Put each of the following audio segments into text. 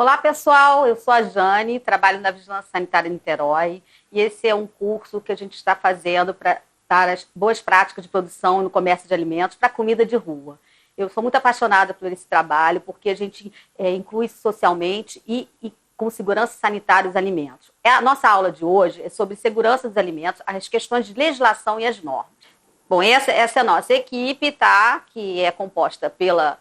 Olá, pessoal. Eu sou a Jane, trabalho na Vigilância Sanitária em Niterói e esse é um curso que a gente está fazendo para as boas práticas de produção no comércio de alimentos para comida de rua. Eu sou muito apaixonada por esse trabalho porque a gente inclui socialmente e com segurança sanitária os alimentos. A nossa aula de hoje é sobre segurança dos alimentos, as questões de legislação e as normas. Bom, essa é a nossa equipe, tá? Que é composta pela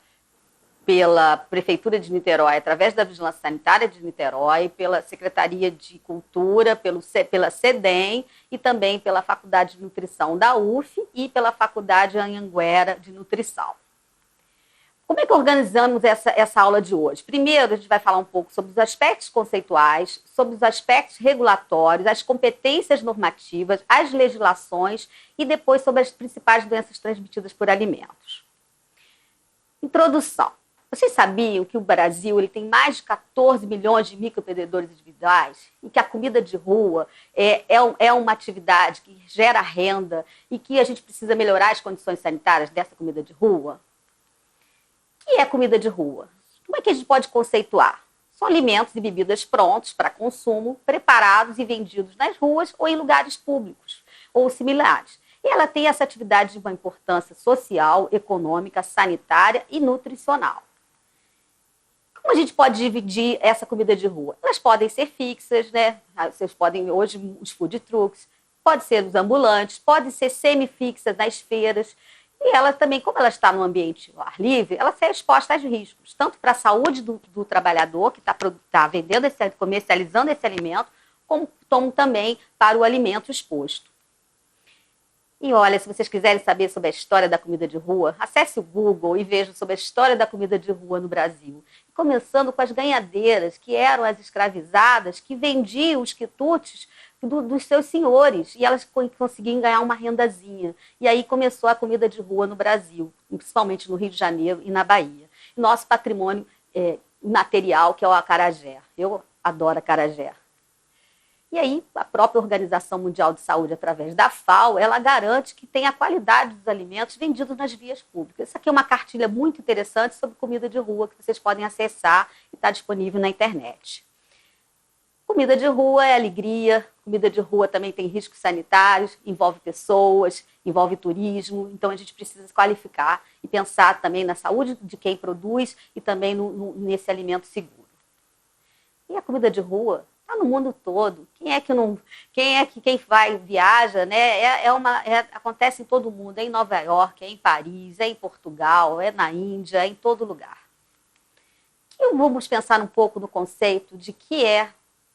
Prefeitura de Niterói, através da Vigilância Sanitária de Niterói, pela Secretaria de Cultura, pela SEDEM e também pela Faculdade de Nutrição da UF e pela Faculdade Anhanguera de Nutrição. Como é que organizamos essa aula de hoje? Primeiro, a gente vai falar um pouco sobre os aspectos conceituais, sobre os aspectos regulatórios, as competências normativas, as legislações e depois sobre as principais doenças transmitidas por alimentos. Introdução. Vocês sabiam que o Brasil ele tem mais de 14 milhões de microempreendedores individuais e que a comida de rua é uma atividade que gera renda e que a gente precisa melhorar as condições sanitárias dessa comida de rua? O que é comida de rua? Como é que a gente pode conceituar? São alimentos e bebidas prontos para consumo, preparados e vendidos nas ruas ou em lugares públicos ou similares. E ela tem essa atividade de uma importância social, econômica, sanitária e nutricional. Como a gente pode dividir essa comida de rua? Elas podem ser fixas, né? Vocês podem, hoje, os food trucks, pode ser os ambulantes, pode ser semifixas nas feiras. E ela também, como ela está no ambiente ao ar livre, ela será exposta a riscos, tanto para a saúde do trabalhador que está vendendo, comercializando esse alimento, como também para o alimento exposto. E olha, se vocês quiserem saber sobre a história da comida de rua, acesse o Google e veja sobre a história da comida de rua no Brasil. Começando com as ganhadeiras, que eram as escravizadas, que vendiam os quitutes dos seus senhores, e elas conseguiam ganhar uma rendazinha. E aí começou a comida de rua no Brasil, principalmente no Rio de Janeiro e na Bahia. Nosso patrimônio material, que é o acarajé. Eu adoro acarajé. E aí, a própria Organização Mundial de Saúde, através da FAO, ela garante que tem a qualidade dos alimentos vendidos nas vias públicas. Isso aqui é uma cartilha muito interessante sobre comida de rua, que vocês podem acessar e está disponível na internet. Comida de rua é alegria, comida de rua também tem riscos sanitários, envolve pessoas, envolve turismo, então a gente precisa se qualificar e pensar também na saúde de quem produz e também nesse alimento seguro. E a comida de rua está no mundo todo. Quem vai viaja, né? Acontece em todo mundo, é em Nova York, é em Paris, é em Portugal, é na Índia, é em todo lugar. E vamos pensar um pouco no conceito de que é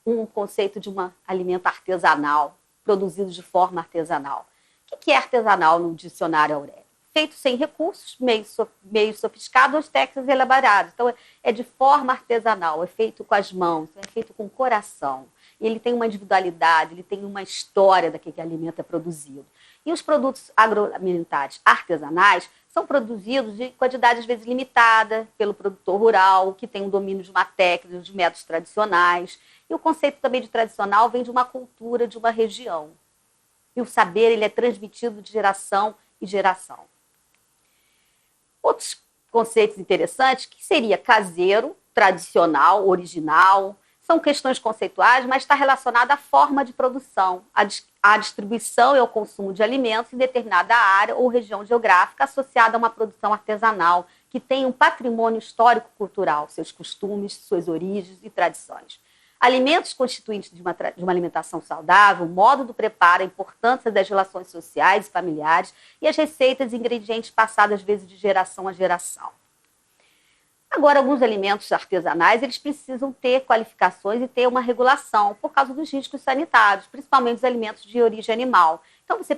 um conceito de um alimento artesanal, produzido de forma artesanal. O que é artesanal no dicionário Aurélio? Feito sem recursos, meio sofisticado ou técnicas elaboradas. Então, é de forma artesanal, é feito com as mãos, é feito com o coração. E ele tem uma individualidade, ele tem uma história daquele alimento é produzido. E os produtos agroalimentares artesanais são produzidos de quantidade, às vezes, limitada pelo produtor rural, que tem um domínio de uma técnica, de métodos tradicionais. E o conceito também de tradicional vem de uma cultura, de uma região. E o saber ele é transmitido de geração em geração. Outros conceitos interessantes, que seria caseiro, tradicional, original, são questões conceituais, mas está relacionada à forma de produção, à distribuição e ao consumo de alimentos em determinada área ou região geográfica associada a uma produção artesanal, que tem um patrimônio histórico-cultural, seus costumes, suas origens e tradições. Alimentos constituintes de uma alimentação saudável, o modo do preparo, a importância das relações sociais e familiares e as receitas e ingredientes passados, às vezes, de geração a geração. Agora, alguns alimentos artesanais, eles precisam ter qualificações e ter uma regulação por causa dos riscos sanitários, principalmente os alimentos de origem animal. Então, você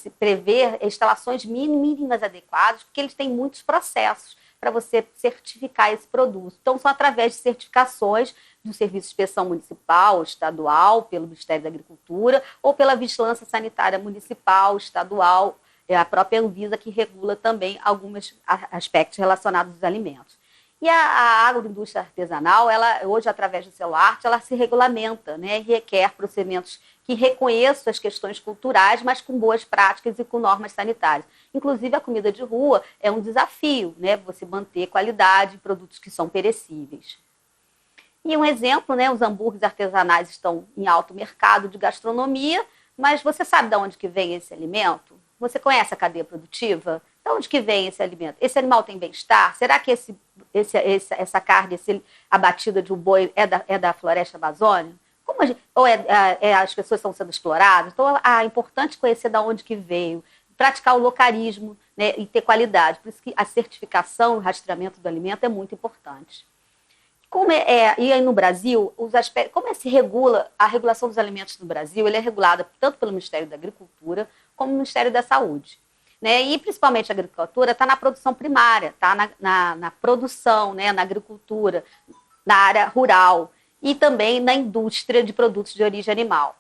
prevê instalações mínimas adequadas, porque eles têm muitos processos para você certificar esse produto. Então, são através de certificações do Serviço de Inspeção Municipal, estadual, pelo Ministério da Agricultura, ou pela Vigilância Sanitária Municipal, estadual, a própria Anvisa, que regula também alguns aspectos relacionados aos alimentos. E a agroindústria artesanal, ela, hoje, através do CELART, ela se regulamenta, né, e requer procedimentos que reconheçam as questões culturais, mas com boas práticas e com normas sanitárias. Inclusive, a comida de rua é um desafio, né, você manter qualidade em produtos que são perecíveis. E um exemplo, né, os hambúrgueres artesanais estão em alto mercado de gastronomia, mas você sabe de onde que vem esse alimento? Você conhece a cadeia produtiva? De onde que vem esse alimento? Esse animal tem bem-estar? Será que essa carne, abatida de um boi é da floresta amazônica? As pessoas estão sendo exploradas? Então, é importante conhecer de onde que veio, praticar o locarismo, né, e ter qualidade. Por isso que a certificação e o rastreamento do alimento é muito importante. E aí no Brasil, como se regula a regulação dos alimentos no Brasil? Ele é regulada tanto pelo Ministério da Agricultura como pelo Ministério da Saúde. Né? E principalmente a agricultura está na produção primária, está na produção, né, na agricultura, na área rural e também na indústria de produtos de origem animal.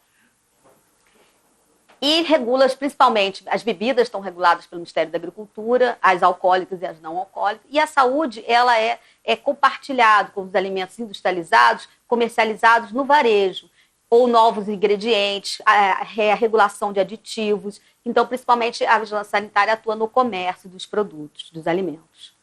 E regula principalmente, as bebidas estão reguladas pelo Ministério da Agricultura, as alcoólicas e as não alcoólicas, e a saúde ela é compartilhada com os alimentos industrializados, comercializados no varejo, ou novos ingredientes, a regulação de aditivos. Então, principalmente, a vigilância sanitária atua no comércio dos produtos, dos alimentos.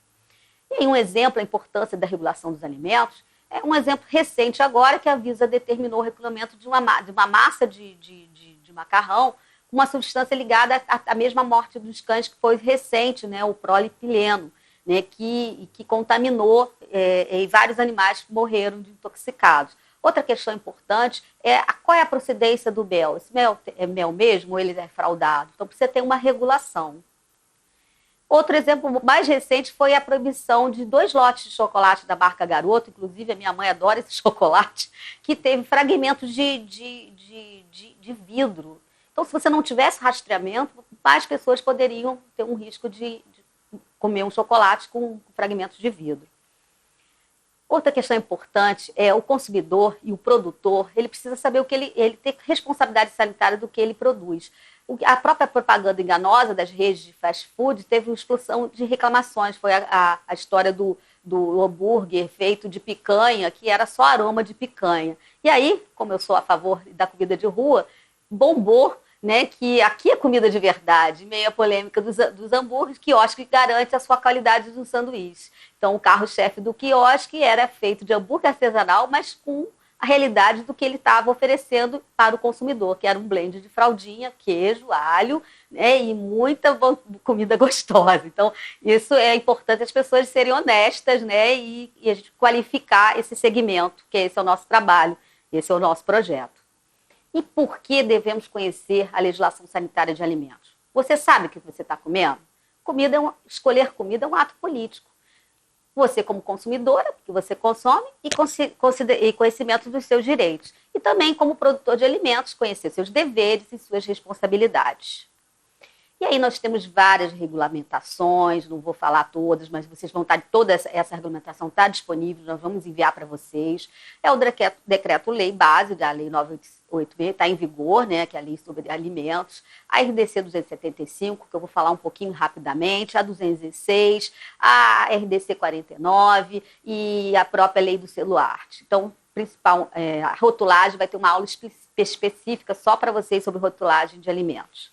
E um exemplo, a importância da regulação dos alimentos, é um exemplo recente agora que a Anvisa determinou o regulamento de uma massa de macarrão, uma substância ligada à mesma morte dos cães que foi recente, né, o prolipileno, né, que contaminou e vários animais morreram de intoxicados. Outra questão importante é qual é a procedência do mel. Esse mel é mel mesmo ou ele é fraudado? Então precisa ter uma regulação. Outro exemplo mais recente foi a proibição de 2 lotes de chocolate da marca Garoto, inclusive a minha mãe adora esse chocolate, que teve fragmentos de vidro. Então, se você não tivesse rastreamento, mais pessoas poderiam ter um risco de comer um chocolate com fragmentos de vidro. Outra questão importante é o consumidor e o produtor, ele precisa saber o que ele tem responsabilidade sanitária do que ele produz. A própria propaganda enganosa das redes de fast food teve uma explosão de reclamações. Foi a história do hambúrguer feito de picanha, que era só aroma de picanha. E aí, como eu sou a favor da comida de rua, bombou, né, que aqui é comida de verdade, meio a polêmica dos hambúrgueres, quiosque garante a sua qualidade do sanduíche. Então, o carro-chefe do quiosque era feito de hambúrguer artesanal, mas com a realidade do que ele estava oferecendo para o consumidor, que era um blend de fraldinha, queijo, alho, né, e muita comida gostosa. Então, isso é importante as pessoas serem honestas, né, e a gente qualificar esse segmento, que esse é o nosso trabalho, esse é o nosso projeto. E por que devemos conhecer a legislação sanitária de alimentos? Você sabe o que você está comendo? Escolher comida é um ato político. Você como consumidora, que você consome, e conhecimento dos seus direitos. E também como produtor de alimentos, conhecer seus deveres e suas responsabilidades. E aí nós temos várias regulamentações, não vou falar todas, mas vocês vão estar, toda essa regulamentação está disponível, nós vamos enviar para vocês. É o decreto-lei base da Lei 986, está em vigor, né, que é a Lei sobre Alimentos, a RDC 275, que eu vou falar um pouquinho rapidamente, a 216, a RDC 49 e a própria Lei do Celular. Então, a rotulagem vai ter uma aula específica só para vocês sobre rotulagem de alimentos.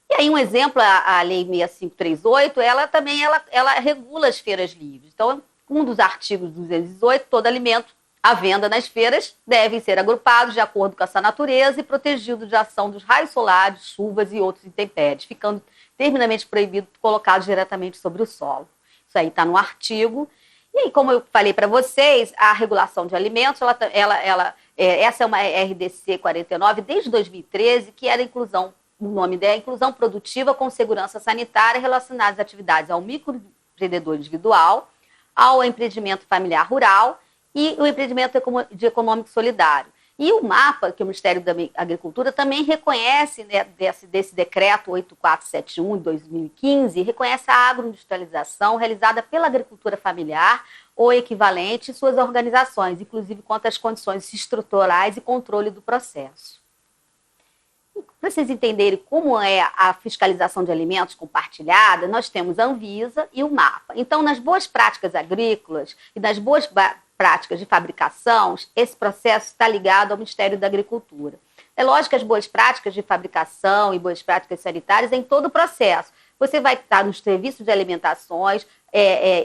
E aí um exemplo, a Lei 6538, ela também regula as feiras livres. Então, um dos artigos 218, todo alimento à venda nas feiras devem ser agrupados de acordo com essa natureza e protegidos de ação dos raios solares, chuvas e outros intempéries, ficando terminantemente proibido colocados diretamente sobre o solo. Isso aí está no artigo. E aí, como eu falei para vocês, a regulação de alimentos, essa é uma RDC 49 desde 2013, que era o nome dela é Inclusão Produtiva com Segurança Sanitária relacionadas às atividades ao microempreendedor individual, ao empreendimento familiar rural e o empreendimento de econômico solidário. E o mapa, que o Ministério da Agricultura também reconhece, né, desse decreto 8471 de 2015, reconhece a agroindustrialização realizada pela agricultura familiar ou equivalente e suas organizações, inclusive quanto às condições estruturais e controle do processo. Para vocês entenderem como é a fiscalização de alimentos compartilhada, nós temos a Anvisa e o MAPA. Então, nas boas práticas agrícolas e nas boas práticas de fabricação, esse processo está ligado ao Ministério da Agricultura. É lógico que as boas práticas de fabricação e boas práticas sanitárias em todo o processo. Você vai estar nos serviços de alimentações,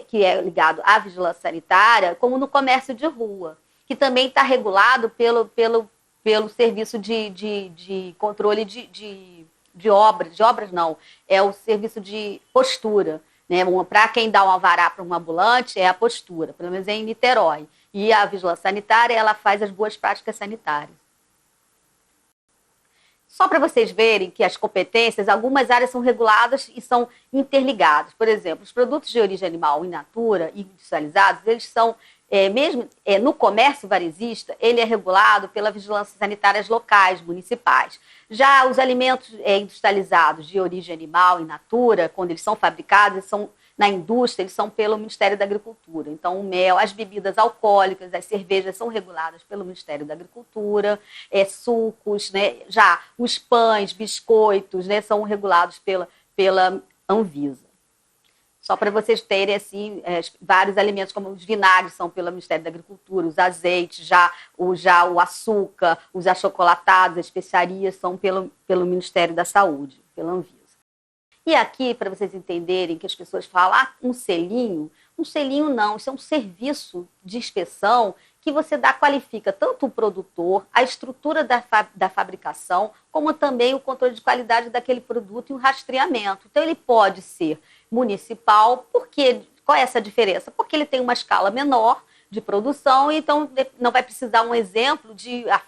que é ligado à vigilância sanitária, como no comércio de rua. que também está regulado pelo serviço de controle de obras não, é o serviço de postura. Né? Para quem dá um alvará para um ambulante, é a postura, pelo menos é em Niterói. E a vigilância sanitária, ela faz as boas práticas sanitárias. Só para vocês verem que as competências, algumas áreas são reguladas e são interligadas. Por exemplo, os produtos de origem animal in natura e industrializados, eles são, mesmo no comércio varejista, ele é regulado pela vigilância sanitárias locais, municipais. Já os alimentos industrializados de origem animal in natura, quando eles são fabricados, eles são na indústria, eles são pelo Ministério da Agricultura. Então, o mel, as bebidas alcoólicas, as cervejas são reguladas pelo Ministério da Agricultura, sucos, né? Já os pães, biscoitos, né, são regulados pela Anvisa. Só para vocês terem, assim, vários alimentos, como os vinagres são pelo Ministério da Agricultura, os azeites, já o açúcar, os achocolatados, as especiarias são pelo Ministério da Saúde, pela Anvisa. E aqui, para vocês entenderem que as pessoas falam, um selinho não, isso é um serviço de inspeção que você qualifica tanto o produtor, a estrutura da fabricação, como também o controle de qualidade daquele produto e o rastreamento. Então, ele pode ser municipal, qual é essa diferença? Porque ele tem uma escala menor de produção, então não vai precisar um exemplo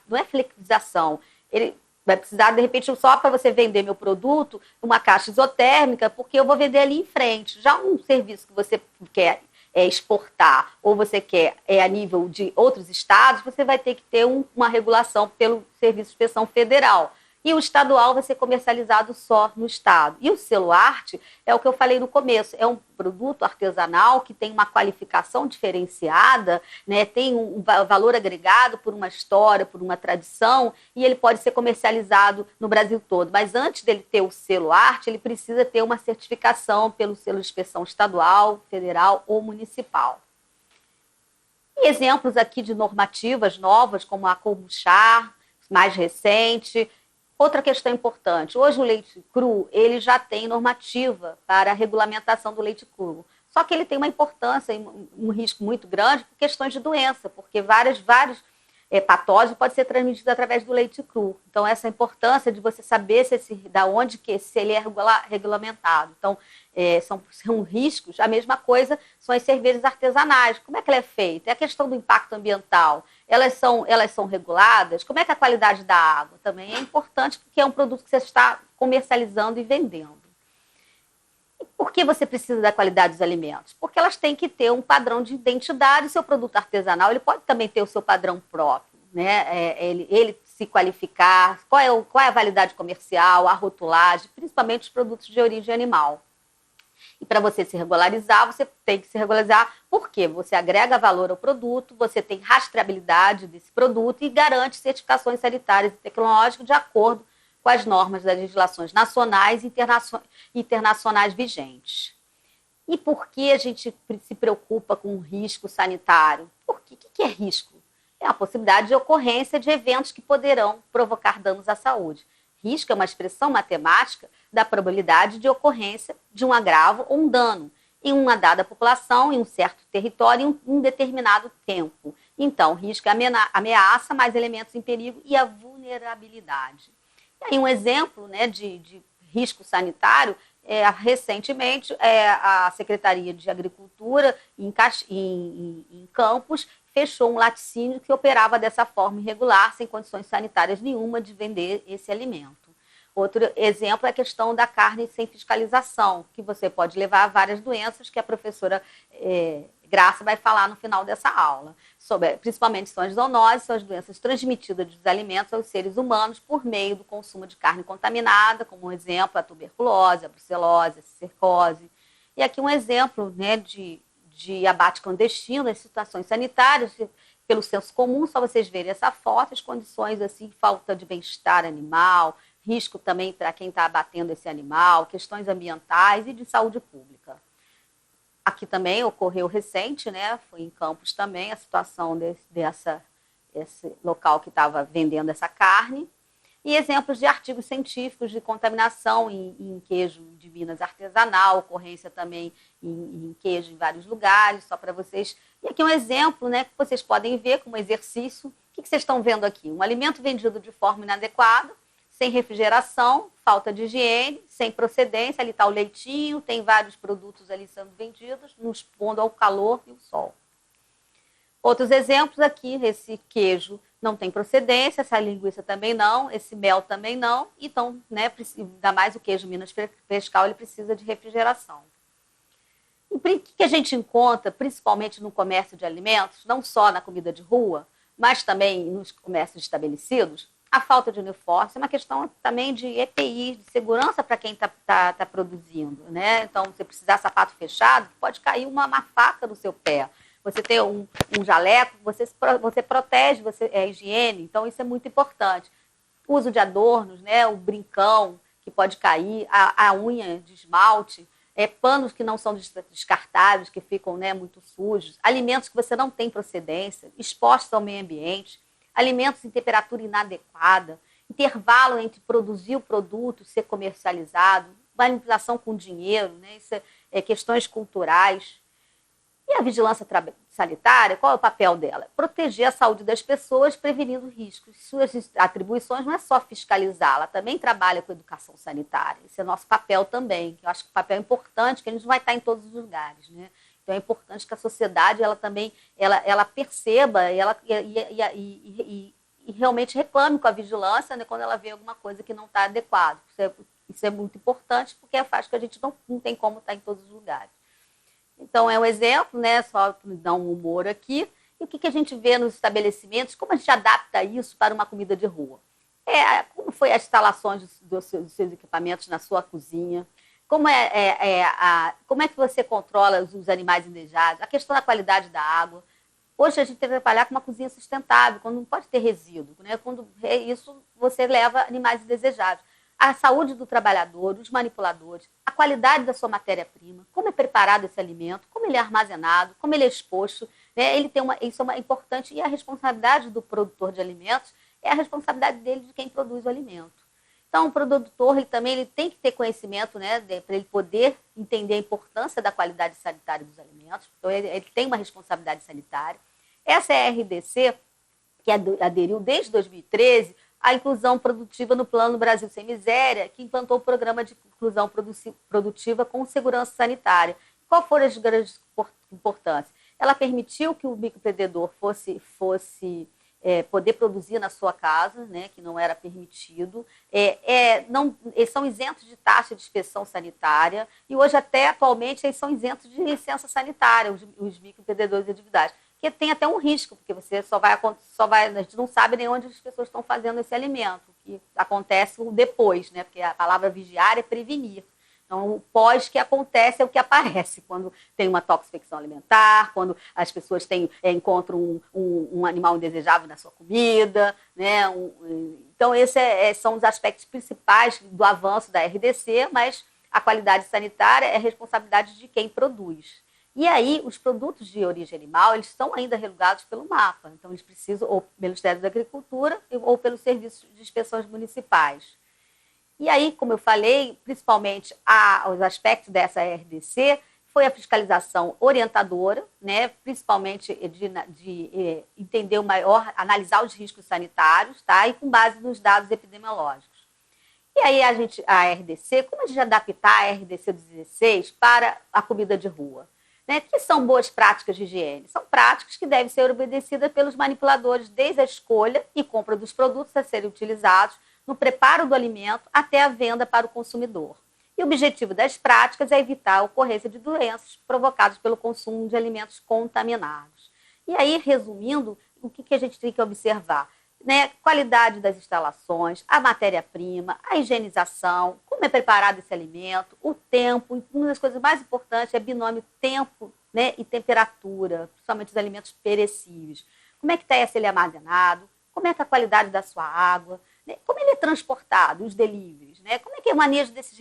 não é flexibilização, ele vai precisar, de repente, só para você vender meu produto, uma caixa isotérmica, porque eu vou vender ali em frente. Já um serviço que você quer exportar ou você quer a nível de outros estados, você vai ter que ter uma regulação pelo Serviço de Inspeção Federal. E o estadual vai ser comercializado só no estado. E o selo arte é o que eu falei no começo, é um produto artesanal que tem uma qualificação diferenciada, né, tem um valor agregado por uma história, por uma tradição, e ele pode ser comercializado no Brasil todo. Mas antes dele ter o selo arte, ele precisa ter uma certificação pelo selo de inspeção estadual, federal ou municipal. E exemplos aqui de normativas novas, como a Kombuchar, mais recente. Outra questão importante, hoje o leite cru, ele já tem normativa para a regulamentação do leite cru. Só que ele tem uma importância e um risco muito grande por questões de doença, porque vários patógenos podem ser transmitidos através do leite cru. Então, essa importância de você saber se ele é regulamentado. Então, são riscos. A mesma coisa são as cervejas artesanais. Como é que ela é feita? É a questão do impacto ambiental. Elas são reguladas? Como é que é a qualidade da água? Também é importante porque é um produto que você está comercializando e vendendo. E por que você precisa da qualidade dos alimentos? Porque elas têm que ter um padrão de identidade. Seu produto artesanal ele pode também ter o seu padrão próprio, né? Ele se qualificar, qual é a validade comercial, a rotulagem, principalmente os produtos de origem animal. E para você se regularizar, você tem que se regularizar porque você agrega valor ao produto, você tem rastreabilidade desse produto e garante certificações sanitárias e tecnológicas de acordo com as normas das legislações nacionais e internacionais vigentes. E por que a gente se preocupa com o risco sanitário? Por quê? O que é risco? É a possibilidade de ocorrência de eventos que poderão provocar danos à saúde. Risco é uma expressão matemática da probabilidade de ocorrência de um agravo ou um dano em uma dada população, em um certo território, em um determinado tempo. Então, risco é ameaça, mais elementos em perigo e a vulnerabilidade. E aí um exemplo, né, de risco sanitário, recentemente a Secretaria de Agricultura em Campos fechou um laticínio que operava dessa forma irregular, sem condições sanitárias nenhuma de vender esse alimento. Outro exemplo é a questão da carne sem fiscalização, que você pode levar a várias doenças que a professora Graça vai falar no final dessa aula. Principalmente são as zoonoses, são as doenças transmitidas dos alimentos aos seres humanos por meio do consumo de carne contaminada, como um exemplo a tuberculose, a brucelose, a cercose. E aqui um exemplo, né, de abate clandestino, das situações sanitárias, pelo senso comum, só vocês verem essa foto, as condições assim, falta de bem-estar animal, risco também para quem está abatendo esse animal, questões ambientais e de saúde pública. Aqui também ocorreu recente, né? Foi em Campos também a situação desse local que estava vendendo essa carne. e exemplos de artigos científicos de contaminação em queijo de Minas artesanal, ocorrência também em queijo em vários lugares, só para vocês. E aqui um exemplo, né, que vocês podem ver como exercício. O que vocês estão vendo aqui? Um alimento vendido de forma inadequada, sem refrigeração, falta de higiene, sem procedência. Ali está o leitinho, tem vários produtos ali sendo vendidos, nos expondo ao calor e o sol. Outros exemplos aqui, esse queijo não tem procedência, essa linguiça também não, esse mel também não. Então, né, ainda mais o queijo Minas Frescal, ele precisa de refrigeração. E o que a gente encontra, principalmente no comércio de alimentos, não só na comida de rua, mas também nos comércios estabelecidos, a falta de uniforme é uma questão também de EPI, de segurança para quem está produzindo, né? Então, se precisar sapato fechado, pode cair uma faca no seu pé. Você tem um jaleco, você protege, é higiene, então isso é muito importante. O uso de adornos, né, o brincão que pode cair, a unha de esmalte, panos que não são descartáveis, que ficam, né, muito sujos, alimentos que você não tem procedência, expostos ao meio ambiente, alimentos em temperatura inadequada, intervalo entre produzir o produto e ser comercializado, manipulação com dinheiro, né, isso questões culturais. E a vigilância sanitária, qual é o papel dela? Proteger a saúde das pessoas, prevenindo riscos. Suas atribuições não é só fiscalizar, ela também trabalha com educação sanitária. Esse é nosso papel também, que eu acho que o papel é importante, que a gente não vai estar em todos os lugares, né? Então é importante que a sociedade ela também ela perceba e realmente reclame com a vigilância, né, quando ela vê alguma coisa que não está adequada. Isso é muito importante, porque faz que a gente não tem como estar em todos os lugares. Então, é um exemplo, né, só para dar um humor aqui. E o que a gente vê nos estabelecimentos, como a gente adapta isso para uma comida de rua? Como foi as instalações dos seus equipamentos na sua cozinha? Como é que você controla os animais indesejados? A questão da qualidade da água. Hoje a gente tem que trabalhar com uma cozinha sustentável, quando não pode ter resíduo, né? Quando isso você leva animais indesejados. A saúde do trabalhador, os manipuladores, a qualidade da sua matéria-prima, como é preparado esse alimento, como ele é armazenado, como ele é exposto, né? Isso é importante, e a responsabilidade do produtor de alimentos é a responsabilidade dele, de quem produz o alimento. Então, o produtor ele tem que ter conhecimento, né, para ele poder entender a importância da qualidade sanitária dos alimentos. Então, ele tem uma responsabilidade sanitária. Essa é a RDC, que aderiu desde 2013 à inclusão produtiva no Plano Brasil Sem Miséria, que implantou o programa de inclusão produtiva com segurança sanitária. Qual foram as grandes importâncias? Ela permitiu que o microempreendedor fosse poder produzir na sua casa, né, que não era permitido. Eles são isentos de taxa de inspeção sanitária e hoje, até atualmente, eles são isentos de licença sanitária, os microempreendedores de atividade. Que tem até um risco, porque você a gente não sabe nem onde as pessoas estão fazendo esse alimento, que acontece depois, né? Porque a palavra vigiar é prevenir. Então, o pós que acontece é o que aparece quando tem uma toxificação alimentar, quando as pessoas encontram um animal indesejável na sua comida, né? Então, esses são os aspectos principais do avanço da RDC, mas a qualidade sanitária é responsabilidade de quem produz. E aí, os produtos de origem animal, eles estão ainda regulados pelo MAPA. Então, eles precisam, ou pelo Ministério da Agricultura, ou pelos serviços de inspeções municipais. E aí, como eu falei, principalmente os aspectos dessa RDC, foi a fiscalização orientadora, né, principalmente de entender analisar os riscos sanitários, tá, e com base nos dados epidemiológicos. E aí, a RDC, como a gente adaptar a RDC 16 para a comida de rua? Né, que são boas práticas de higiene? São práticas que devem ser obedecidas pelos manipuladores desde a escolha e compra dos produtos a serem utilizados, no preparo do alimento até a venda para o consumidor. E o objetivo das práticas é evitar a ocorrência de doenças provocadas pelo consumo de alimentos contaminados. E aí, resumindo, o que a gente tem que observar? Né? Qualidade das instalações, a matéria-prima, a higienização, como é preparado esse alimento, o tempo. Uma das coisas mais importantes é binômio tempo, né, e temperatura, principalmente os alimentos perecíveis. Como é que está ele armazenado? Como é que é a qualidade da sua água? Né? Como ele é transportado, os deliveries? Né? Como é que é o manejo desses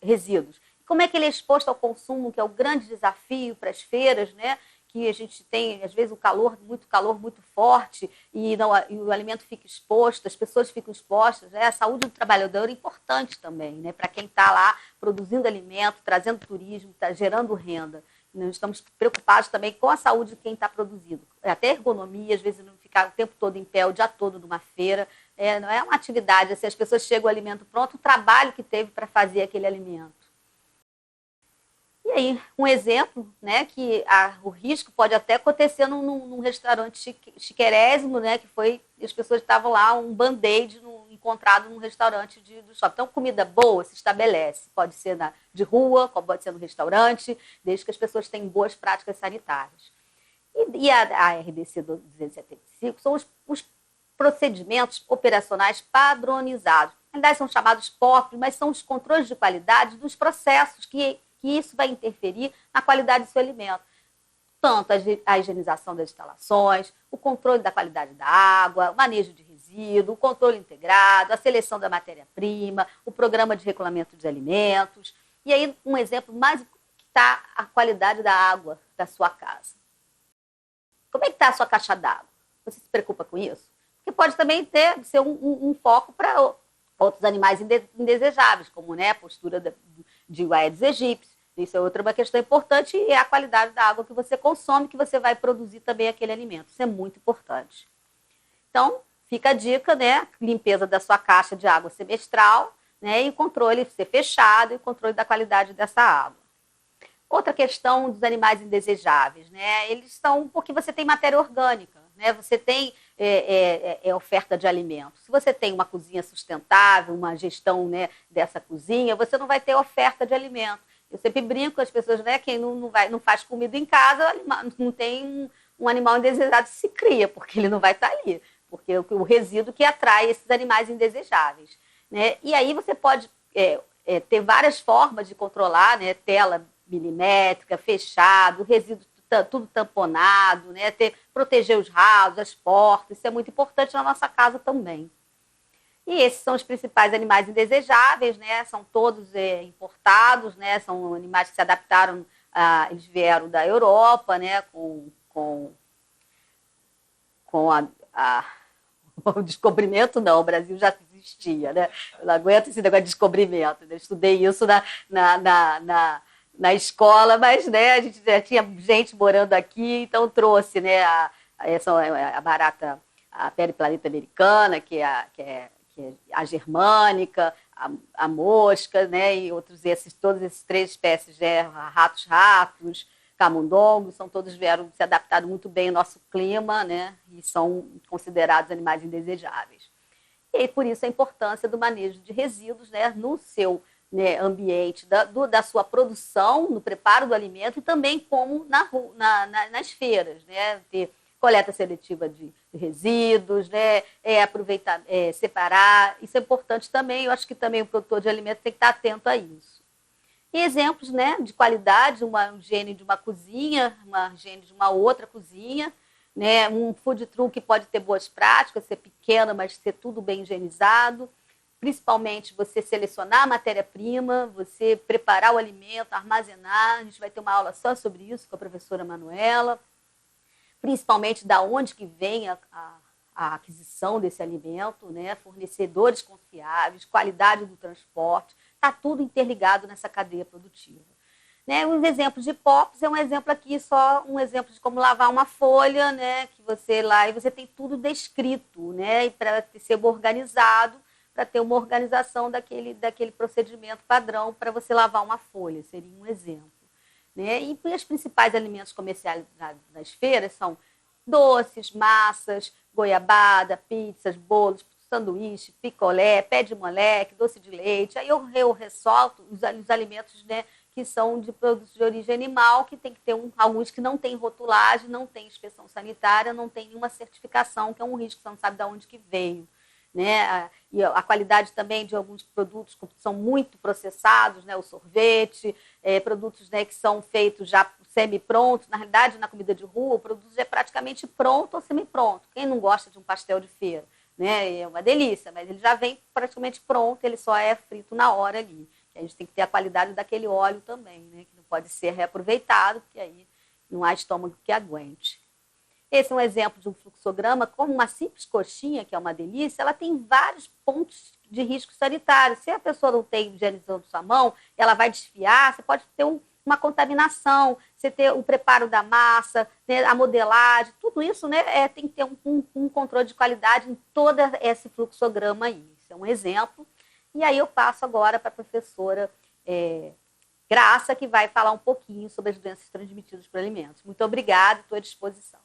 resíduos? Como é que ele é exposto ao consumo, que é o grande desafio para as feiras, né? que a gente tem, às vezes, muito calor muito forte e o alimento fica exposto, as pessoas ficam expostas, né? A saúde do trabalhador é importante também, né? Para quem está lá produzindo alimento, trazendo turismo, tá gerando renda. Nós estamos preocupados também com a saúde de quem está produzindo. Até ergonomia, às vezes não ficar o tempo todo em pé, o dia todo numa feira. Não é uma atividade, assim, as pessoas chegam o alimento pronto, o trabalho que teve para fazer aquele alimento. E aí, um exemplo, né, que o risco pode até acontecer num restaurante chiquérrimo, né, que foi, as pessoas estavam lá, um band-aid encontrado num restaurante do shopping. Então, comida boa se estabelece, pode ser de rua, pode ser no restaurante, desde que as pessoas tenham boas práticas sanitárias. E a RDC 275 são os procedimentos operacionais padronizados. Na verdade, são chamados POP, mas são os controles de qualidade dos processos que isso vai interferir na qualidade do seu alimento. Tanto a higienização das instalações, o controle da qualidade da água, o manejo de resíduo, o controle integrado, a seleção da matéria-prima, o programa de regulamento de alimentos. E aí, um exemplo mais que está a qualidade da água da sua casa. Como é que está a sua caixa d'água? Você se preocupa com isso? Porque pode também ser um foco para outros animais indesejáveis, como, né, a postura de Aedes aegypti. Isso é outra questão importante, e é a qualidade da água que você consome, que você vai produzir também aquele alimento. Isso é muito importante. Então, fica a dica, né? Limpeza da sua caixa de água semestral, né? E o controle ser fechado e o controle da qualidade dessa água. Outra questão dos animais indesejáveis, né? Eles são porque você tem matéria orgânica, né? Você tem oferta de alimentos. Se você tem uma cozinha sustentável, uma gestão, né, dessa cozinha, você não vai ter oferta de alimentos. Eu sempre brinco com as pessoas, né? Quem não faz comida em casa, não tem um animal indesejado se cria, porque ele não vai estar ali. Porque é o resíduo que atrai esses animais indesejáveis. Né? E aí você pode ter várias formas de controlar, né? Tela milimétrica, fechado, resíduo tudo tamponado, né? Proteger os ralos, as portas. Isso é muito importante na nossa casa também. E esses são os principais animais indesejáveis, né? São todos importados, né? São animais que se adaptaram, eles vieram da Europa, né? Com o descobrimento, não, o Brasil já existia, né? Eu não aguento esse negócio de descobrimento. Eu estudei isso na escola, mas, né, a gente já tinha gente morando aqui, então trouxe, né, a barata, a periplaneta americana, que é a germânica, a mosca, né, e todos esses 3 espécies, né, ratos, camundongos, todos vieram se adaptar muito bem ao nosso clima, né, e são considerados animais indesejáveis. E por isso a importância do manejo de resíduos, né, no seu, né, ambiente, da sua produção, no preparo do alimento e também como nas feiras, né, ter coleta seletiva de resíduos, né? Aproveitar, separar. Isso é importante também. Eu acho que também o produtor de alimentos tem que estar atento a isso. E exemplos, né, de qualidade, uma higiene de uma cozinha, uma higiene de uma outra cozinha, né? Um food truck que pode ter boas práticas, ser pequena, mas ser tudo bem higienizado. Principalmente você selecionar a matéria-prima, você preparar o alimento, armazenar. A gente vai ter uma aula só sobre isso com a professora Manuela. Principalmente da onde que vem a aquisição desse alimento, né? Fornecedores confiáveis, qualidade do transporte, está tudo interligado nessa cadeia produtiva. Né? Os exemplos de POPs é um exemplo aqui, só um exemplo de como lavar uma folha, né? Que você lá, e você tem tudo descrito, né? Para ser organizado, para ter uma organização daquele procedimento padrão para você lavar uma folha, seria um exemplo. Né? E os principais alimentos comercializados nas feiras são doces, massas, goiabada, pizzas, bolos, sanduíche, picolé, pé de moleque, doce de leite. Aí eu ressalto os alimentos, né, que são de produtos de origem animal, que tem que ter alguns que não têm rotulagem, não tem inspeção sanitária, não tem nenhuma certificação, que é um risco, você não sabe de onde que veio. Né? E a qualidade também de alguns produtos que são muito processados, né? O sorvete, produtos, né, que são feitos já semi-prontos. Na realidade, na comida de rua, o produto é praticamente pronto ou semi-pronto. Quem não gosta de um pastel de feira? Né? É uma delícia, mas ele já vem praticamente pronto, ele só é frito na hora ali. A gente tem que ter a qualidade daquele óleo também, né? Que não pode ser reaproveitado, porque aí Não há estômago que aguente. Esse é um exemplo de um fluxograma, como uma simples coxinha, que é uma delícia, ela tem vários pontos de risco sanitário. Se a pessoa não tem higienização sua mão, ela vai desfiar, você pode ter uma contaminação, você ter o preparo da massa, né, a modelagem, tudo isso, né, tem que ter um controle de qualidade em todo esse fluxograma aí. Isso é um exemplo. E aí eu passo agora para a professora Graça, que vai falar um pouquinho sobre as doenças transmitidas por alimentos. Muito obrigada, estou à disposição.